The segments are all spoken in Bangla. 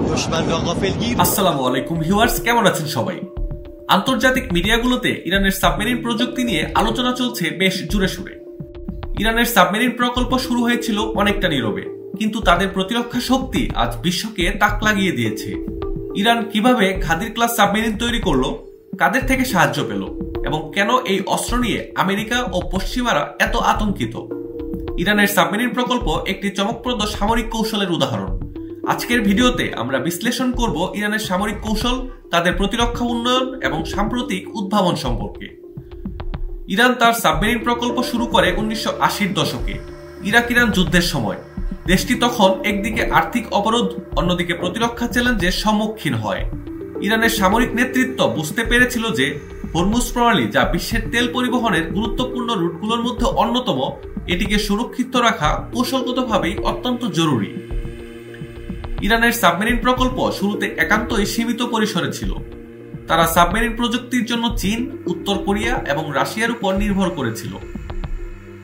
আসসালামু আলাইকুম ভিউয়ার্স, কেমন আছেন সবাই? আন্তর্জাতিক মিডিয়াগুলোতে ইরানের সাবমেরিন প্রযুক্তি নিয়ে আলোচনা চলছে বেশ জোরে সোরে। ইরানের সাবমেরিন প্রকল্প শুরু হয়েছিল অনেকটা নীরবে, কিন্তু তাদের প্রতিরক্ষা শক্তি আজ বিশ্বকে তাক লাগিয়ে দিয়েছে। ইরান কিভাবে ঘাদির ক্লাস সাবমেরিন তৈরি করলো, কাদের থেকে সাহায্য পেল এবং কেন এই অস্ত্র নিয়ে আমেরিকা ও পশ্চিমারা এত আতঙ্কিত? ইরানের সাবমেরিন প্রকল্প একটি চমকপ্রদ সামরিক কৌশলের উদাহরণ। আজকের ভিডিওতে আমরা বিশ্লেষণ করব ইরানের সামরিক কৌশল, তাদের প্রতিরক্ষা উন্নয়ন এবং সাম্প্রতিক উদ্ভাবন সম্পর্কে। ইরান তার সাবমেরিন প্রকল্প শুরু করে 1980-র দশকে ইরাক ইরান যুদ্ধের সময়। দেশটি তখন একদিকে আর্থিক অবরোধ, অন্যদিকে প্রতিরক্ষা চ্যালেঞ্জের সম্মুখীন হয়। ইরানের সামরিক নেতৃত্ব বুঝতে পেরেছিল যে হরমুজ প্রণালী, যা বিশ্বের তেল পরিবহনের গুরুত্বপূর্ণ রুটগুলোর মধ্যে অন্যতম, এটিকে সুরক্ষিত রাখা কৌশলগতভাবেই অত্যন্ত জরুরি। ইরানের সাবমেরিন প্রকল্প শুরুতে একান্তই সীমিত পরিসরে ছিল। তারা সাবমেরিন প্রযুক্তির জন্য চীন, উত্তর কোরিয়া এবং রাশিয়ার উপর নির্ভর করেছিল।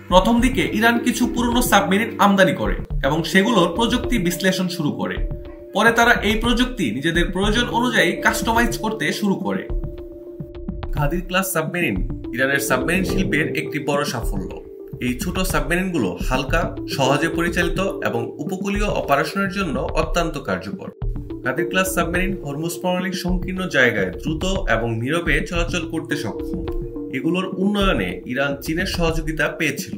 প্রথম দিকে ইরান কিছু পুরনো সাবমেরিন আমদানি করে এবং সেগুলোর প্রযুক্তি বিশ্লেষণ শুরু করে। পরে তারা এই প্রযুক্তি নিজেদের প্রয়োজন অনুযায়ী কাস্টমাইজ করতে শুরু করে। ঘাদির ক্লাস সাবমেরিন ইরানের সাবমেরিন শিল্পের একটি বড় সাফল্য। এই ছোট সাবমেরিনগুলো হালকা, সহজে পরিচালিত এবং উপকূলীয় অপারেশনের জন্য অত্যন্ত কার্যকর। ঘাদির ক্লাস সাবমেরিন হরমুজ প্রণালীর সংকীর্ণ জায়গায় দ্রুত এবং নীরবে চলাচল করতে সক্ষম। এগুলোর উন্নয়নে ইরান চীনের সহযোগিতা পেয়েছিল।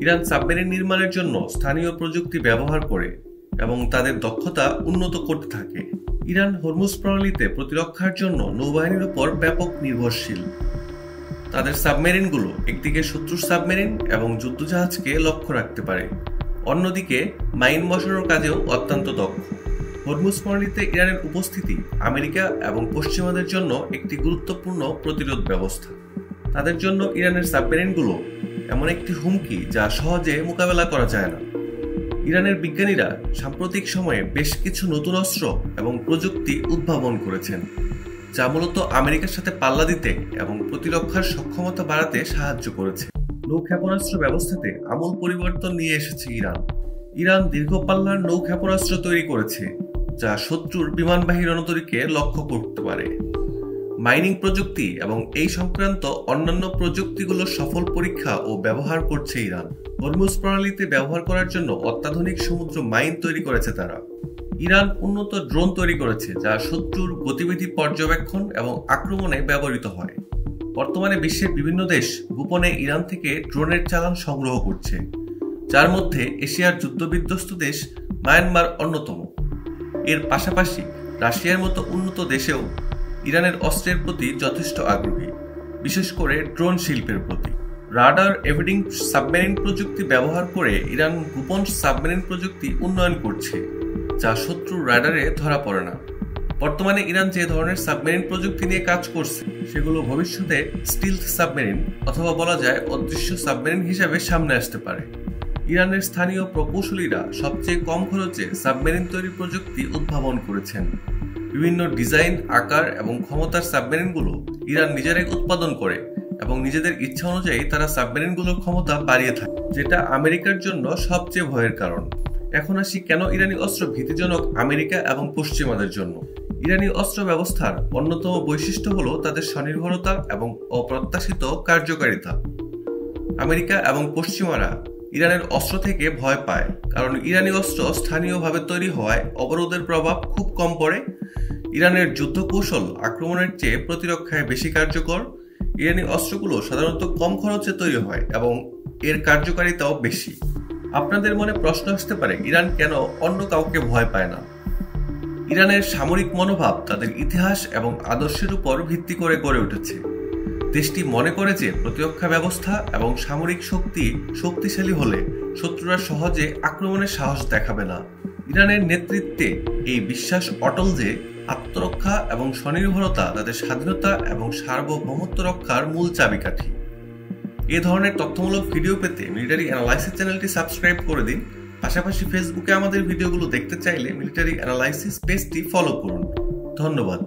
ইরান সাবমেরিন নির্মাণের জন্য স্থানীয় প্রযুক্তি ব্যবহার করে এবং তাদের দক্ষতা উন্নত করতে থাকে। ইরান হরমুজ প্রণালীতে প্রতিরক্ষার জন্য নৌবাহিনীর উপর ব্যাপক নির্ভরশীল। তাদের সাবমেরিনগুলো একদিকে শত্রুর সাবমেরিন এবং যুদ্ধজাহাজকে লক্ষ্য রাখতে পারে, অন্যদিকে মাইন বসানোর কাজেও অত্যন্ত দক্ষ। হরমুজ প্রণালীতে ইরানের উপস্থিতি আমেরিকা এবং পশ্চিমাদের জন্য একটি গুরুত্বপূর্ণ প্রতিরোধ ব্যবস্থা। তাদের জন্য ইরানের সাবমেরিনগুলো এমন একটি হুমকি যা সহজে মোকাবেলা করা যায় না। ইরানের বিজ্ঞানীরা সাম্প্রতিক সময়ে বেশ কিছু নতুন অস্ত্র এবং প্রযুক্তি উদ্ভাবন করেছেন, যা মূলত আমেরিকার সাথে পাল্লা দিতে এবং প্রতিরক্ষার সক্ষমতা বাড়াতে সাহায্য করেছে। নৌ ক্ষেপণাস্ত্র ব্যবস্থাতে আমূল পরিবর্তন নিয়ে এসেছে ইরান। ইরান দীর্ঘ পাল্লার নৌ ক্ষেপণাস্ত্র তৈরি করেছে, যা শত্রুর বিমানবাহী রণতরীকে লক্ষ্য করতে পারে। মাইনিং প্রযুক্তি এবং এই সংক্রান্ত অন্যান্য প্রযুক্তিগুলোর সফল পরীক্ষা ও ব্যবহার করছে ইরান। হরমুজ প্রণালীতে ব্যবহার করার জন্য অত্যাধুনিক সমুদ্র মাইন তৈরি করেছে তারা। ইরান উন্নত ড্রোন তৈরি করেছে, যা শত্রুর গতিবিধি পর্যবেক্ষণ এবং আক্রমণে ব্যবহৃত হয়। বর্তমানে বিশ্বের বিভিন্ন দেশ গোপনে ইরান থেকে ড্রোনের চালান সংগ্রহ করছে, যার মধ্যে এশিয়ার যুদ্ধবিধ্বস্ত দেশ মায়ানমার অন্যতম। এর পাশাপাশি রাশিয়ার মতো উন্নত দেশেও ইরানের অস্ত্রের প্রতি যথেষ্ট আগ্রহী, বিশেষ করে ড্রোন শিল্পের প্রতি। রাডার এভিডিং সাবমেরিন প্রযুক্তি ব্যবহার করে ইরান গোপন সাবমেরিন প্রযুক্তি উন্নয়ন করছে, যা শত্রুর রাডারে ধরা পড়ে না। বর্তমানে ইরান যে ধরনের সাবমেরিন প্রযুক্তি নিয়ে কাজ করছে, সেগুলো ভবিষ্যতে স্টিলথ সাবমেরিন অথবা বলা যায় অদৃশ্য সাবমেরিন হিসেবে সামনে আসতে পারে। ইরানের স্থানীয় প্রকৌশলীরা সবচেয়ে কম খরচে সাবমেরিন তৈরি প্রযুক্তি উদ্ভাবন করেছেন। বিভিন্ন ডিজাইন, আকার এবং ক্ষমতার সাবমেরিনগুলো ইরান নিজেরাই উৎপাদন করে এবং নিজেদের ইচ্ছা অনুযায়ী তারা সাবমেরিনগুলোর ক্ষমতা বাড়িয়ে থাকে, যেটা আমেরিকার জন্য সবচেয়ে ভয়ের কারণ। এখন আসি কেন ইরানি অস্ত্র ভীতিজনক আমেরিকা এবং পশ্চিমাদের জন্য। ইরানি অস্ত্র ব্যবস্থার অন্যতম বৈশিষ্ট্য হলো তাদের স্বনির্ভরতা এবং অপ্রত্যাশিত কার্যকারিতা। আমেরিকা এবং পশ্চিমারা ইরানের অস্ত্র থেকে ভয় পায়, কারণ ইরানি অস্ত্র স্থানীয়ভাবে তৈরি হওয়ায় অবরোধের প্রভাব খুব কম পড়ে। ইরানের যুদ্ধ কৌশল আক্রমণের চেয়ে প্রতিরক্ষায় বেশি কার্যকর। ইরানি অস্ত্রগুলো সাধারণত কম খরচে তৈরি হয় এবং এর কার্যকারিতাও বেশি। আপনাদের মনে প্রশ্ন আসতে পারে, ইরান কেন অন্য কাউকে ভয় পায় না? ইরানের সামরিক মনোভাব তাদের ইতিহাস এবং আদর্শের উপর ভিত্তি করে গড়ে উঠেছে। দেশটি মনে করে যে প্রতিরক্ষা ব্যবস্থা এবং সামরিক শক্তি শক্তিশালী হলে শত্রুরা সহজে আক্রমণের সাহস দেখাবে না। ইরানের নেতৃত্বে এই বিশ্বাস অটল যে আত্মরক্ষা এবং স্বনির্ভরতা তাদের স্বাধীনতা এবং সার্বভৌমত্ব রক্ষার মূল চাবিকাঠি। এ ধরনের তথ্যমূলক ভিডিও পেতে মিলিটারি অ্যানালাইসিস চ্যানেলটি সাবস্ক্রাইব করে দিন। পাশাপাশি ফেসবুকে আমাদের ভিডিওগুলো দেখতে চাইলে মিলিটারি অ্যানালাইসিস পেজটি ফলো করুন। ধন্যবাদ।